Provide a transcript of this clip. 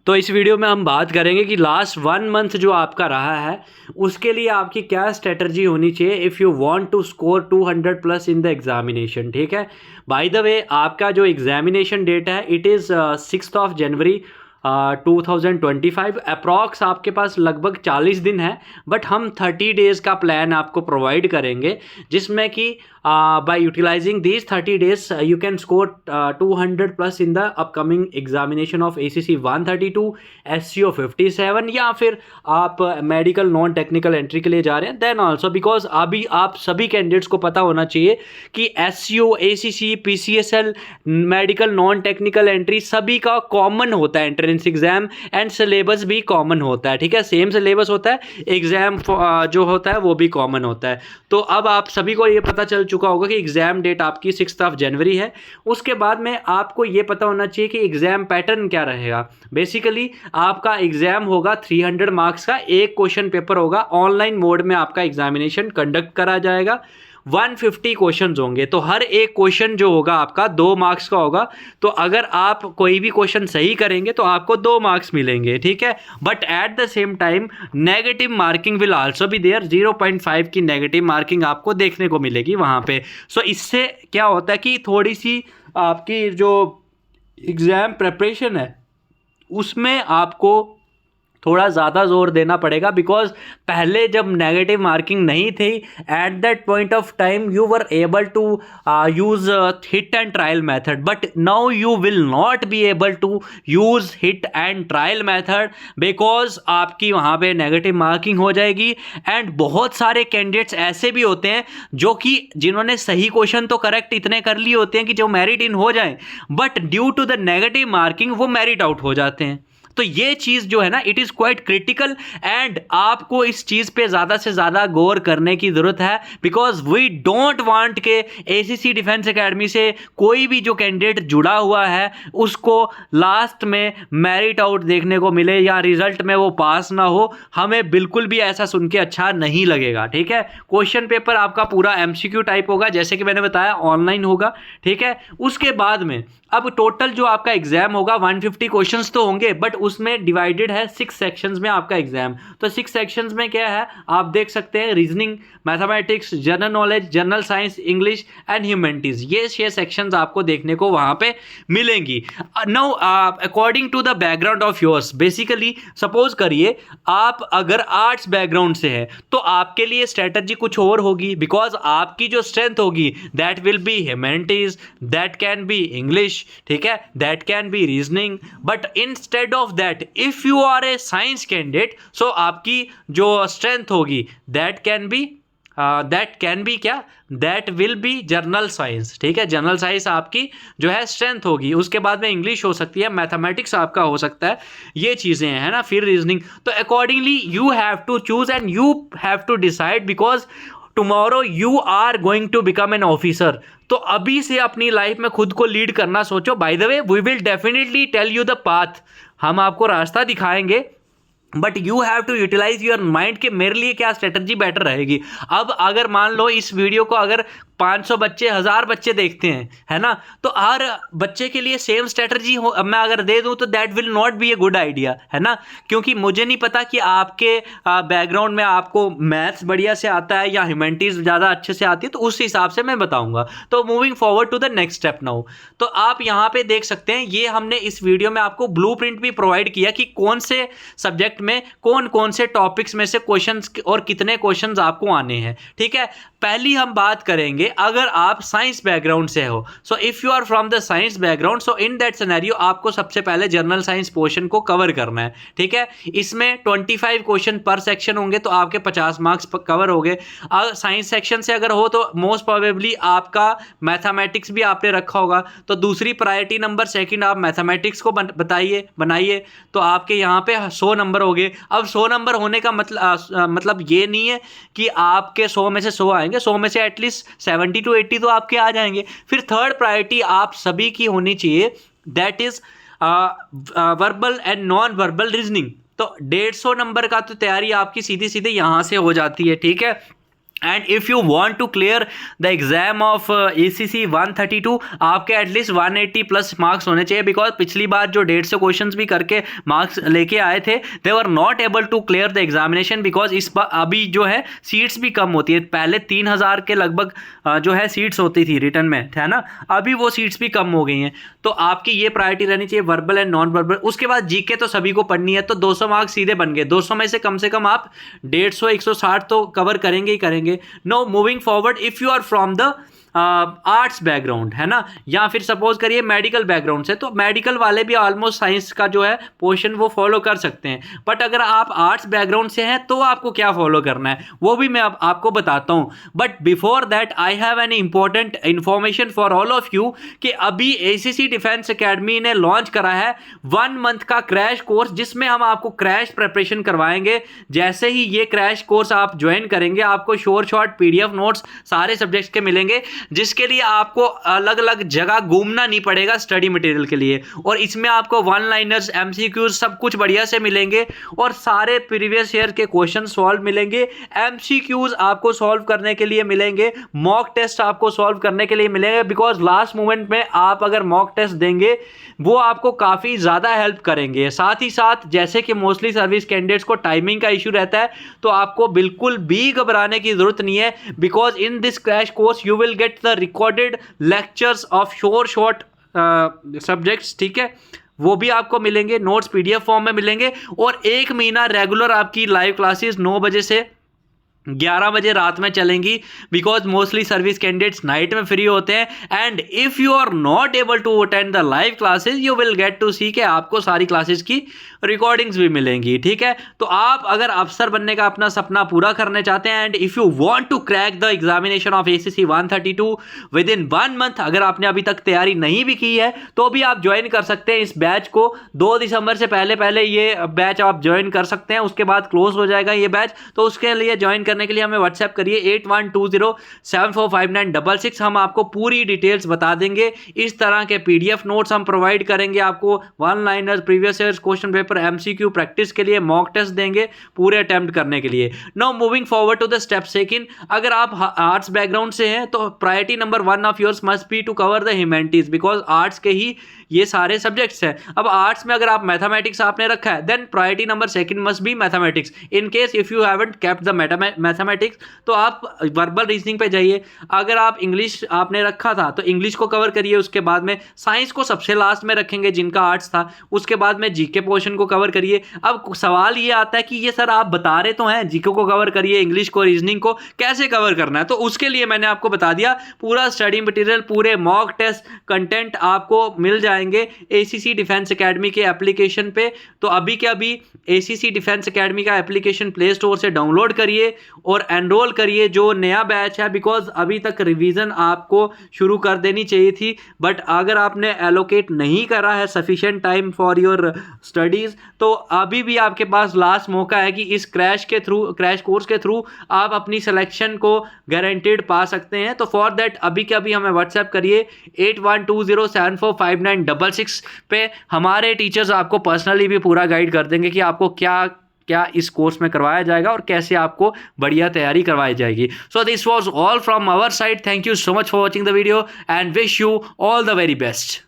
तो इस वीडियो में हम बात करेंगे कि लास्ट 1 मंथ जो आपका रहा है उसके लिए आपकी क्या स्ट्रेटजी होनी चाहिए if you want to score 200 plus in the examination. ठीक है, बाय द वे आपका जो एग्जामिनेशन डेट है इट इज़ 6 जनवरी 2025। अप्रॉक्स आपके पास लगभग 40 दिन है, बट हम 30 डेज़ का प्लान आपको प्रोवाइड करेंगे जिसमें कि by utilizing these 30 days you can score 200 plus in the upcoming examination of ACC 132, SCO 57, या फिर आप मेडिकल नॉन टेक्निकल एंट्री के लिए जा रहे हैं देन ऑल्सो, बिकॉज अभी आप सभी कैंडिडेट्स को पता होना चाहिए कि SCO, ACC, PCSL, medical non technical entry सभी का कॉमन होता है एंट्रेंस एग्जाम, एंड सिलेबस भी कॉमन होता है। ठीक है, सेम सिलेबस होता है, एग्जाम जो होता है वो भी कॉमन होता है। तो अब आप सभी को ये पता चल चुका होगा कि एग्ज़ाम डेट आपकी 6 जनवरी है। उसके बाद में आपको ये पता होना चाहिए कि एग्ज़ाम पैटर्न क्या रहेगा। बेसिकली आपका एग्ज़ाम होगा 300 मार्क्स का, एक क्वेश्चन पेपर होगा, ऑनलाइन मोड में आपका एग्जामिनेशन कंडक्ट करा जाएगा। 150 क्वेश्चन होंगे, तो हर एक क्वेश्चन जो होगा आपका 2 मार्क्स का होगा। तो अगर आप कोई भी क्वेश्चन सही करेंगे तो आपको 2 मार्क्स मिलेंगे। ठीक है, but at the same time negative marking will also be there, 0.5 की नेगेटिव मार्किंग आपको देखने को मिलेगी वहाँ पे। सो इससे क्या होता है कि थोड़ी सी आपकी जो एग्ज़ाम प्रिपरेशन है उसमें आपको थोड़ा ज़्यादा जोर देना पड़ेगा, बिकॉज पहले जब नेगेटिव मार्किंग नहीं थी at that point of time you were able to use hit and trial method, but now you will not be able to use hit and trial method because आपकी वहाँ पे negative marking हो जाएगी। And बहुत सारे candidates ऐसे भी होते हैं जो कि जिन्होंने सही क्वेश्चन तो करेक्ट इतने कर लिए होते हैं कि जो मेरिट इन हो जाए, but due to the negative marking वो मेरिट आउट हो जाते हैं। तो ये चीज़ जो है ना it is quite critical, and आपको इस चीज़ पे ज़्यादा से ज़्यादा गौर करने की ज़रूरत है, बिकॉज वी डोंट वांट के ACC डिफेंस एकेडमी से कोई भी जो कैंडिडेट जुड़ा हुआ है उसको लास्ट में मेरिट आउट देखने को मिले या रिजल्ट में वो पास ना हो। हमें बिल्कुल भी ऐसा सुन के अच्छा नहीं लगेगा। ठीक है, क्वेश्चन पेपर आपका पूरा MCQ टाइप होगा, जैसे कि मैंने बताया ऑनलाइन होगा। ठीक है, उसके बाद में अब टोटल जो आपका एग्जाम होगा 150 क्वेश्चंस तो होंगे, बट उसमें डिवाइडेड है 6 सेक्शंस में आपका एग्जाम। तो 6 सेक्शंस में क्या है आप देख सकते हैं, reasoning, mathematics, general knowledge, general science, English and humanities, ये 6 सेक्शंस आपको देखने को वहां पे मिलेंगी। Now according to the background of yours, basically suppose करिए आप अगर आर्ट्स बैकग्राउंड से है तो आपके लिए स्ट्रेटजी कुछ और होगी, बिकॉज आपकी जो स्ट्रेंथ होगी that will be humanities, that can be English, ठीक है, that can be reasoning. But instead of that if you are a science candidate, so आपकी जो स्ट्रेंथ होगी दैट कैन बी क्या, that will be general science. ठीक है, general science आपकी जो है स्ट्रेंथ होगी। उसके बाद में इंग्लिश हो सकती है, मैथमेटिक्स आपका हो सकता है, ये चीज़ें हैं ना, फिर रीजनिंग। तो accordingly you have to choose and you have to decide, because tomorrow you are going to become an officer. तो अभी से अपनी लाइफ में खुद को लीड करना सोचो। By the way we will definitely tell you the path, हम आपको रास्ता दिखाएंगे, but you have to utilise your mind कि मेरे लिए क्या स्ट्रेटजी बेटर रहेगी। अब अगर मान लो इस वीडियो को अगर 500 बच्चे, 1000 बच्चे देखते हैं, है ना, तो हर बच्चे के लिए सेम स्ट्रेटजी हो मैं अगर दे दूं तो that will not B a good idea, है ना, क्योंकि मुझे नहीं पता कि आपके बैकग्राउंड में आपको मैथ्स बढ़िया से आता है या ह्यूमैनिटीज ज़्यादा अच्छे से आती है, तो उस हिसाब से मैं बताऊंगा। तो moving forward to the next step now, तो आप यहाँ पे देख सकते हैं ये हमने इस वीडियो में आपको ब्लूप्रिंट भी प्रोवाइड किया कि कौन से सब्जेक्ट में कौन कौन से टॉपिक्स में से क्वेश्चंस और कितने क्वेश्चंस आपको आने हैं। ठीक है, पहली हम बात करेंगे अगर आप साइंस बैकग्राउंड से हो, so if you are from the science background, so in that scenario आपको सबसे पहले जनरल साइंस पोर्शन को कवर करना है। ठीक है, इसमें 25 क्वेश्चन पर सेक्शन होंगे, तो आपके 50 मार्क्स कवर हो गए। साइंस सेक्शन से अगर हो तो मोस्ट प्रोबेबली आपका मैथमेटिक्स भी आपने रखा होगा, तो दूसरी प्रायोरिटी नंबर सेकंड आप मैथमेटिक्स को बनाइए, तो आपके यहाँ पे 100 नंबर हो गए। अब 100 नंबर होने का मतलब ये नहीं है कि आपके 100 में से 100 आएंगे, 100 में से एटलीस्ट 70 to 80 तो आपके आ जाएंगे। फिर थर्ड प्रायोरिटी आप सभी की होनी चाहिए, that is verbal and non verbal reasoning. तो 150 नंबर का तो तैयारी आपकी सीधी सीधे यहाँ से हो जाती है। ठीक है, and if you want to clear the exam of ACC 132 आपके एटलीस्ट 180 प्लस मार्क्स होने चाहिए, बिकॉज पिछली बार जो 150 क्वेश्चंस भी करके मार्क्स लेके आए थे they were not able to clear the examination, because इस बार अभी जो है सीट्स भी कम होती है। पहले 3000 के लगभग जो है सीट्स होती थी रिटर्न में, है ना, अभी वो सीट्स भी कम हो गई हैं। तो आपकी ये प्रायोरिटी रहनी चाहिए, वर्बल एंड नॉन वर्बल। उसके बाद जीके तो सभी को पढ़नी है, तो 200 मार्क्स सीधे बन गए। 200 में से कम आप 150 160 तो कवर करेंगे ही करेंगे। Now moving forward, if you are from the arts background, है ना, या फिर सपोज करिए मेडिकल बैकग्राउंड से, तो मेडिकल वाले भी ऑलमोस्ट साइंस का जो है पोर्शन वो फॉलो कर सकते हैं। बट अगर आप आर्ट्स बैकग्राउंड से हैं तो आपको क्या फॉलो करना है वो भी मैं अब आपको बताता हूं। But before that I have an important information for all of you कि अभी ACC डिफेंस एकेडमी ने लॉन्च करा है 1 मंथ का क्रैश कोर्स, जिसमें हम आपको क्रैश प्रिपरेशन करवाएंगे। जैसे ही ये क्रैश कोर्स आप ज्वाइन करेंगे आपको शॉर्ट PDF नोट्स सारे सब्जेक्ट्स के मिलेंगे, जिसके लिए आपको अलग अलग जगह घूमना नहीं पड़ेगा स्टडी मटेरियल के लिए। और इसमें आपको 1 लाइनर्स MCQs सब कुछ बढ़िया से मिलेंगे, और सारे प्रीवियस ईयर के क्वेश्चन सॉल्व मिलेंगे, MCQs आपको सॉल्व करने के लिए मिलेंगे, मॉक टेस्ट आपको सॉल्व करने के लिए मिलेंगे। बिकॉज लास्ट मोमेंट में आप अगर मॉक टेस्ट देंगे वो आपको काफ़ी ज़्यादा हेल्प करेंगे। साथ ही साथ जैसे कि मोस्टली सर्विस कैंडिडेट्स को टाइमिंग का इशू रहता है, तो आपको बिल्कुल भी घबराने की ज़रूरत नहीं है, because in this crash course you will get the recorded lectures of short subjects, ठीक है, वो भी आपको मिलेंगे, नोट्स PDF फॉर्म में मिलेंगे। और 1 महीना रेगुलर आपकी लाइव क्लासेस 9 बजे से 11 बजे रात में चलेंगी, because mostly service candidates night में फ्री होते हैं। And if you are not able to attend the live classes you will get to see के आपको सारी क्लासेस की रिकॉर्डिंग्स भी मिलेंगी, ठीक है। तो आप अगर अफसर बनने का अपना सपना पूरा करने चाहते हैं and if you want to crack the examination of ACC 132 within 1 month, अगर आपने अभी तक तैयारी नहीं भी की है तो भी आप ज्वाइन कर सकते हैं इस बैच को। 2 दिसंबर से पहले ये बैच आप ज्वाइन कर सकते हैं, उसके बाद क्लोज हो जाएगा ये बैच। तो उसके लिए ज्वाइन करने के लिए हमें व्हाट्सएप करिए 8120745966, हम आपको पूरी डिटेल्स बता देंगे। इस तरह के PDF नोट्स हम प्रोवाइड करेंगे आपको, 1 liner, previous year question paper, MCQ practice के लिए मॉक टेस्ट देंगे पूरे अटेम्प्ट करने के लिए। Now moving forward to the step second, अगर आप आर्ट्स बैकग्राउंड से हैं तो priority number 1 of yours must be to cover the humanities, because arts के ही ये सारे सब्जेक्ट्स हैं। अब आर्ट्स में अगर आप मैथमेटिक्स आपने रखा है then priority number 2 must be mathematics. In case if you haven't kept the mathematics तो आप वर्बल रीजनिंग पे जाइए। अगर आप इंग्लिश आपने रखा था तो इंग्लिश को कवर करिए, उसके बाद में साइंस को सबसे लास्ट में रखेंगे जिनका आर्ट्स था, उसके बाद में जीके पोर्शन को कवर करिए। अब सवाल ये आता है कि ये सर आप बता रहे तो हैं जीके को कवर करिए, इंग्लिश को, रीजनिंग को कैसे कवर करना है, तो उसके लिए मैंने आपको बता दिया पूरा स्टडी मटेरियल, पूरे मॉक टेस्ट कंटेंट आपको मिल जाएंगे ACC डिफेंस एकेडमी के एप्लीकेशन पे। तो अभी के अभी ACC डिफेंस एकेडमी का एप्लीकेशन प्ले स्टोर से डाउनलोड करिए और एनरोल करिए जो नया बैच है, बिकॉज अभी तक रिवीजन आपको शुरू कर देनी चाहिए थी, बट अगर आपने एलोकेट नहीं करा है sufficient time for your studies तो अभी भी आपके पास लास्ट मौका है कि इस क्रैश कोर्स के थ्रू आप अपनी सिलेक्शन को गारंटेड पा सकते हैं। तो फॉर दैट अभी के अभी हमें व्हाट्सएप करिए 8120745966 पे, हमारे टीचर्स आपको पर्सनली भी पूरा गाइड कर देंगे कि आपको क्या क्या इस कोर्स में करवाया जाएगा और कैसे आपको बढ़िया तैयारी करवाई जाएगी। So this was all from our side, thank you so much for watching the video and wish you all the very best.